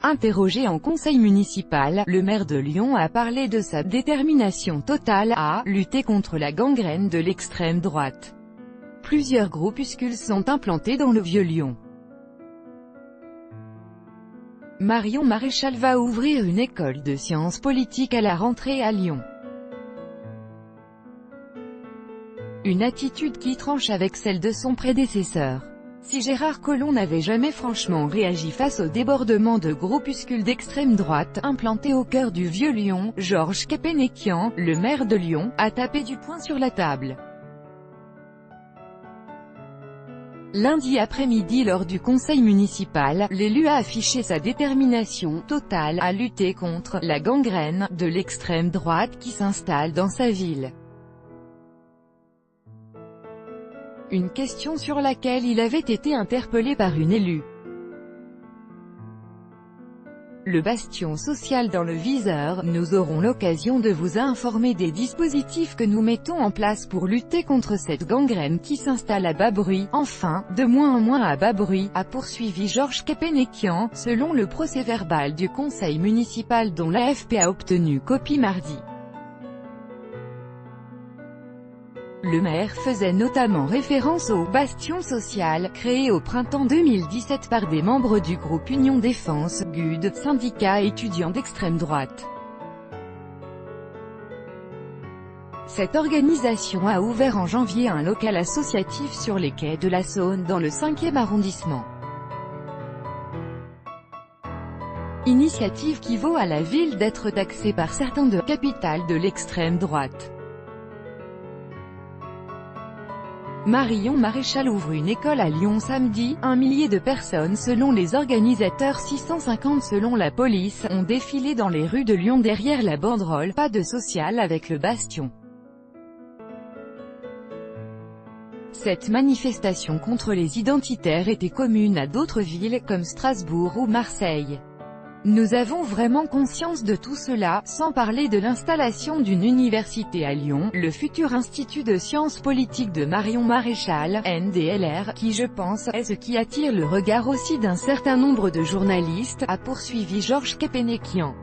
Interrogé en conseil municipal, le maire de Lyon a parlé de sa détermination totale à lutter contre la gangrène de l'extrême droite. Plusieurs groupuscules sont implantés dans le Vieux-Lyon. Marion Maréchal va ouvrir une école de sciences politiques à la rentrée à Lyon. Une attitude qui tranche avec celle de son prédécesseur. Si Gérard Collomb n'avait jamais franchement réagi face au débordement de groupuscules d'extrême droite, implantés au cœur du Vieux-Lyon, Georges Képénékian, le maire de Lyon, a tapé du poing sur la table. Lundi après-midi lors du conseil municipal, l'élu a affiché sa détermination totale à lutter contre la gangrène de l'extrême droite qui s'installe dans sa ville. Une question sur laquelle il avait été interpellé par une élue. Le bastion social dans le viseur, nous aurons l'occasion de vous informer des dispositifs que nous mettons en place pour lutter contre cette gangrène qui s'installe à bas bruit, enfin, de moins en moins à bas bruit, a poursuivi Georges Képénékian, selon le procès-verbal du conseil municipal dont l'AFP a obtenu copie mardi. Le maire faisait notamment référence au « bastion social » créé au printemps 2017 par des membres du groupe Union Défense, GUD, syndicat étudiant d'extrême droite. Cette organisation a ouvert en janvier un local associatif sur les quais de la Saône dans le 5e arrondissement. Initiative qui vaut à la ville d'être taxée par certains de capitale de l'extrême droite. Marion Maréchal ouvre une école à Lyon samedi, 1 millier de personnes selon les organisateurs, 650 selon la police, ont défilé dans les rues de Lyon derrière la banderole « Pas de social avec le bastion ». Cette manifestation contre les identitaires était commune à d'autres villes, comme Strasbourg ou Marseille. Nous avons vraiment conscience de tout cela, sans parler de l'installation d'une université à Lyon, le futur Institut de sciences politiques de Marion Maréchal, NDLR, qui je pense, est ce qui attire le regard aussi d'un certain nombre de journalistes, a poursuivi Georges Képénékian.